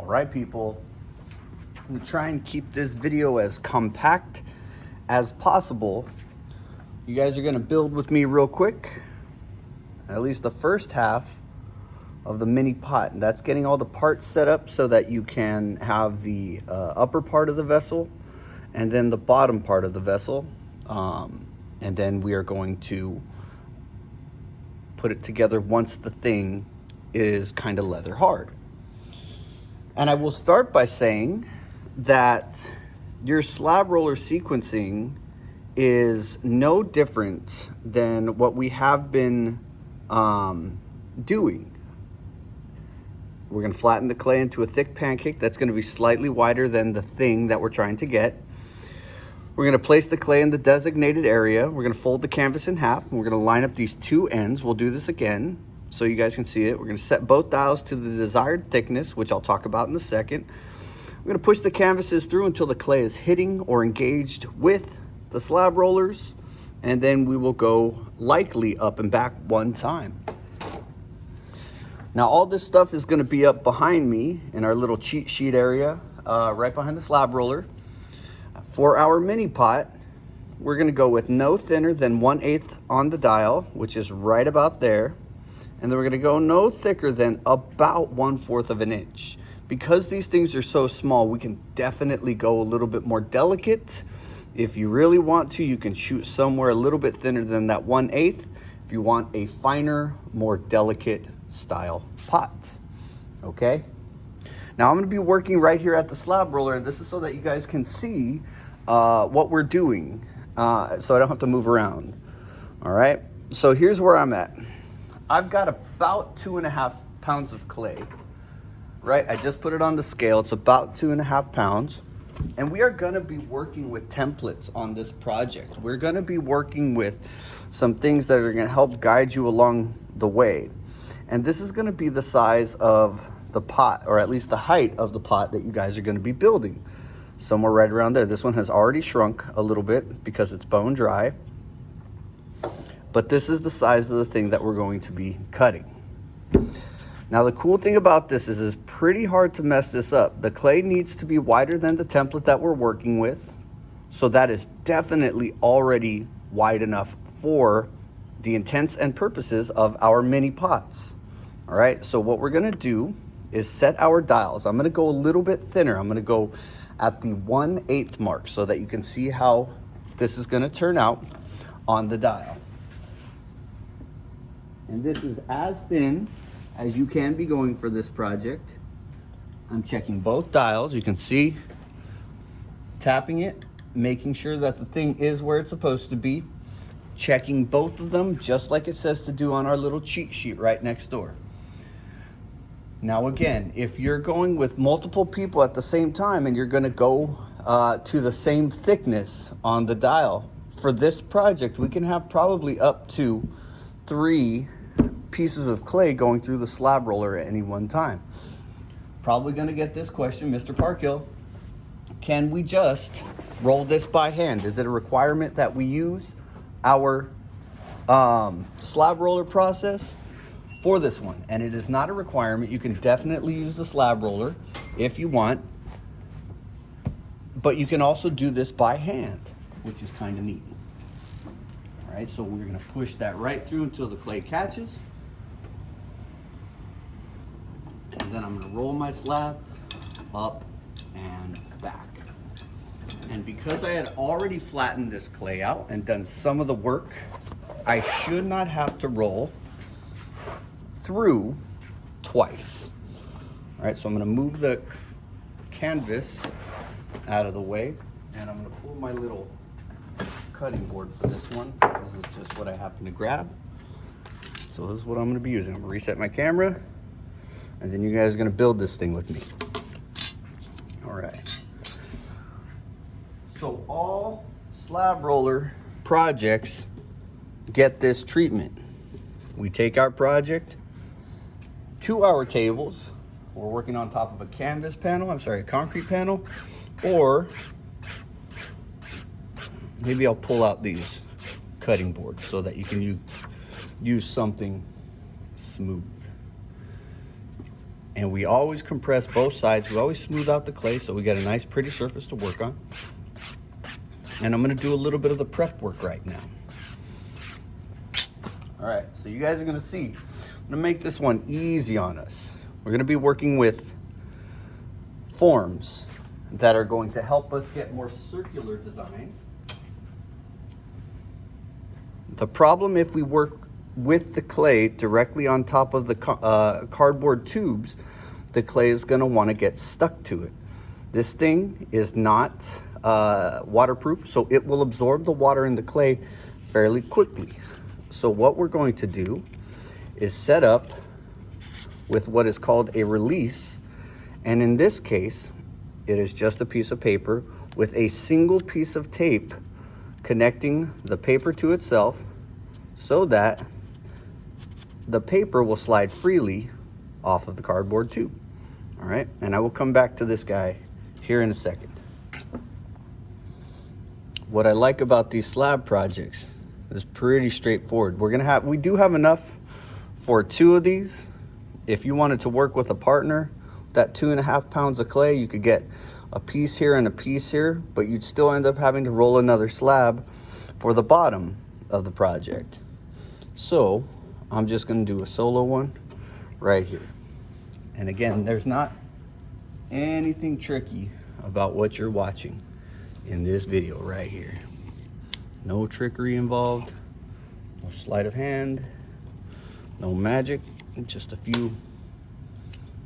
All right, people, I'm gonna try and keep this video as compact as possible. You guys are gonna build with me real quick, at least the first half of the mini pot. And that's getting all the parts set up so that you can have the upper part of the vessel and then the bottom part of the vessel. And then we are going to put it together once the thing is kind of leather hard. And I will start by saying that your slab roller sequencing is no different than what we have been doing. We're going to flatten the clay into a thick pancake that's going to be slightly wider than the thing that we're trying to get. We're going to place the clay in the designated area. We're going to fold the canvas in half, and we're going to line up these two ends. We'll do this again so you guys can see it. We're going to set both dials to the desired thickness, which I'll talk about in a second. We're going to push the canvases through until the clay is hitting or engaged with the slab rollers, and then we will go likely up and back one time. Now, all this stuff is going to be up behind me in our little cheat sheet area, right behind the slab roller. For our mini pot, we're going to go with no thinner than 1/8 on the dial, which is right about there. And then we're going to go no thicker than about 1/4 of an inch. Because these things are so small, we can definitely go a little bit more delicate. If you really want to, you can shoot somewhere a little bit thinner than that 1/8 if you want a finer, more delicate style pot. Okay? Now I'm going to be working right here at the slab roller, and this is so that you guys can see what we're doing, so I don't have to move around. All right, so here's where I'm at. I've got about 2.5 pounds of clay, right? I just put it on the scale. It's about 2.5 pounds, and we are going to be working with templates on this project. We're going to be working with some things that are going to help guide you along the way, and this is going to be the size of the pot, or at least the height of the pot that you guys are going to be building. Somewhere right around there. This one has already shrunk a little bit because it's bone dry. But this is the size of the thing that we're going to be cutting. Now, the cool thing about this is it's pretty hard to mess this up. The clay needs to be wider than the template that we're working with. So that is definitely already wide enough for the intents and purposes of our mini pots. All right, so what we're gonna do is set our dials. I'm gonna go a little bit thinner. I'm gonna go at the 1/8 mark so that you can see how this is gonna turn out on the dial. And this is as thin as you can be going for this project. I'm checking both dials. You can see, tapping it, making sure that the thing is where it's supposed to be, checking both of them just like it says to do on our little cheat sheet right next door. Now again, if you're going with multiple people at the same time and you're gonna go to the same thickness on the dial, for this project, we can have probably up to 3 pieces of clay going through the slab roller at any one time. Probably gonna get this question, Mr. Parkhill, can we just roll this by hand? Is it a requirement that we use our slab roller process for this one? And it is not a requirement. You can definitely use the slab roller if you want, but you can also do this by hand, which is kind of neat. All right, so we're gonna push that right through until the clay catches. And then I'm gonna roll my slab up and back. And because I had already flattened this clay out and done some of the work, I should not have to roll through twice. All right, so I'm gonna move the canvas out of the way, and I'm gonna pull my little cutting board for this one. This is just what I happen to grab. So this is what I'm gonna be using. I'm gonna reset my camera, and then you guys are gonna build this thing with me. All right. So all slab roller projects get this treatment. We take our project to our tables. We're working on top of a canvas panel, a concrete panel, or maybe I'll pull out these cutting boards so that you can use something smooth. And we always compress both sides. We always smooth out the clay so we get a nice pretty surface to work on. And I'm gonna do a little bit of the prep work right now. All right, so you guys are gonna see, I'm gonna make this one easy on us. We're gonna be working with forms that are going to help us get more circular designs. The problem if we work with the clay directly on top of the cardboard tubes, the clay is gonna wanna get stuck to it. This thing is not waterproof, so it will absorb the water in the clay fairly quickly. So what we're going to do is set up with what is called a release. And in this case, it is just a piece of paper with a single piece of tape connecting the paper to itself so that the paper will slide freely off of the cardboard tube. All right, and I will come back to this guy here in a second. What I like about these slab projects is pretty straightforward. We do have enough for 2 of these. If you wanted to work with a partner, that 2.5 pounds of clay, you could get a piece here and a piece here, but you'd still end up having to roll another slab for the bottom of the project. So I'm just gonna do a solo one right here. And again, there's not anything tricky about what you're watching in this video right here. No trickery involved, no sleight of hand, no magic, just a few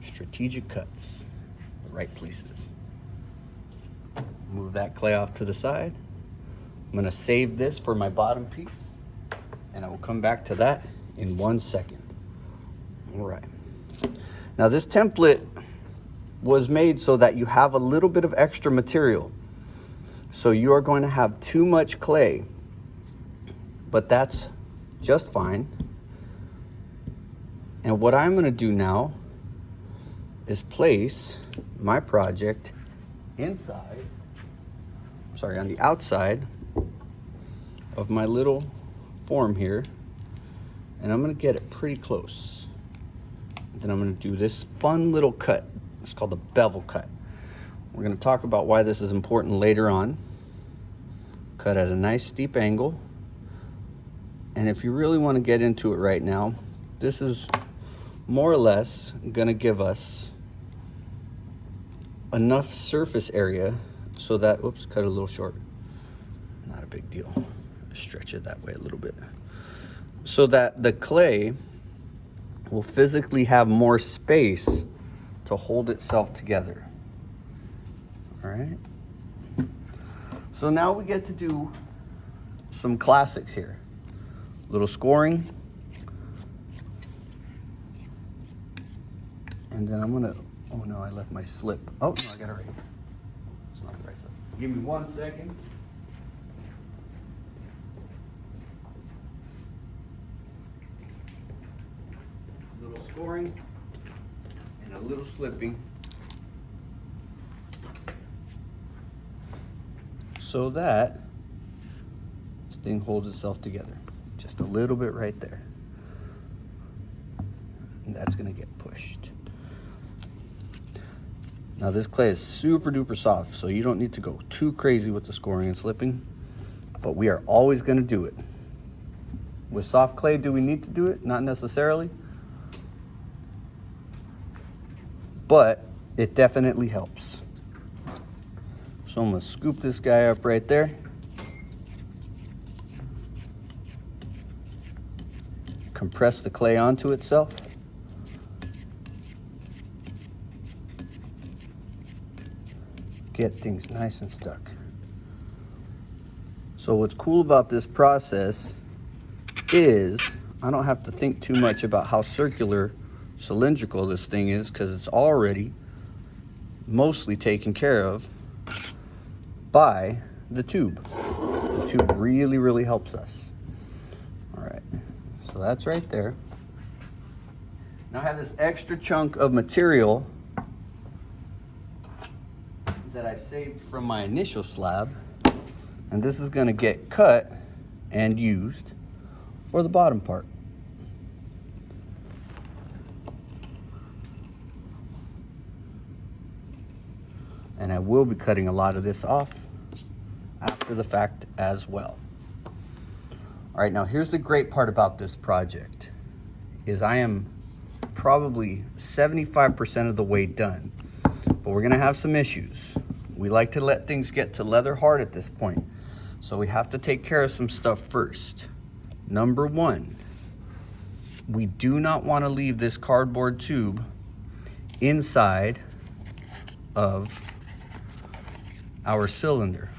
strategic cuts, the right places. Move that clay off to the side. I'm gonna save this for my bottom piece, and I will come back to that in 1 second. All right. Now this template was made so that you have a little bit of extra material. So you are going to have too much clay, but that's just fine. And what I'm gonna do now is place my project on the outside of my little form here. And I'm gonna get it pretty close. Then I'm gonna do this fun little cut. It's called a bevel cut. We're gonna talk about why this is important later on. Cut at a nice steep angle. And if you really wanna get into it right now, this is more or less gonna give us enough surface area so that, oops, cut a little short. Not a big deal. Stretch it that way a little bit. So that the clay will physically have more space to hold itself together. All right. So now we get to do some classics here. Little scoring. And then I'm gonna, oh no, I left my slip. Oh no, I got it right here. It's not the right slip. Give me 1 second. Little scoring and a little slipping. So that the thing holds itself together. Just a little bit right there. And that's gonna get pushed. Now this clay is super duper soft, so you don't need to go too crazy with the scoring and slipping, but we are always gonna do it. With soft clay, do we need to do it? Not necessarily, but it definitely helps. So I'm gonna scoop this guy up right there. Compress the clay onto itself. Get things nice and stuck. So what's cool about this process is I don't have to think too much about how circular, cylindrical this thing is, because it's already mostly taken care of by the tube. The tube really, really helps us. All right, so that's right there. Now I have this extra chunk of material that I saved from my initial slab, and this is gonna get cut and used for the bottom part. And I will be cutting a lot of this off after the fact as well. All right, now here's the great part about this project is I am probably 75% of the way done, but we're gonna have some issues. We like to let things get to leather hard at this point, so we have to take care of some stuff first. Number one, we do not want to leave this cardboard tube inside of our cylinder,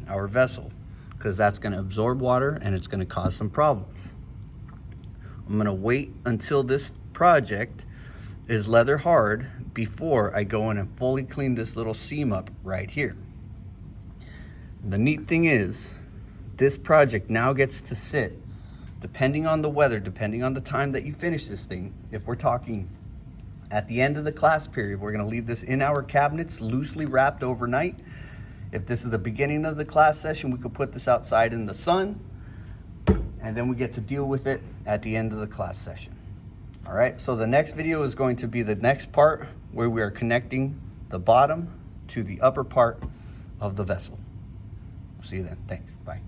our vessel, because that's going to absorb water and it's going to cause some problems. I'm going to wait until this project is leather hard before I go in and fully clean this little seam up right here. The neat thing is, this project now gets to sit, depending on the weather, depending on the time that you finish this thing. If we're talking at the end of the class period, we're gonna leave this in our cabinets loosely wrapped overnight. If this is the beginning of the class session, we could put this outside in the sun, and then we get to deal with it at the end of the class session. All right, so the next video is going to be the next part where we are connecting the bottom to the upper part of the vessel. See you then, thanks, bye.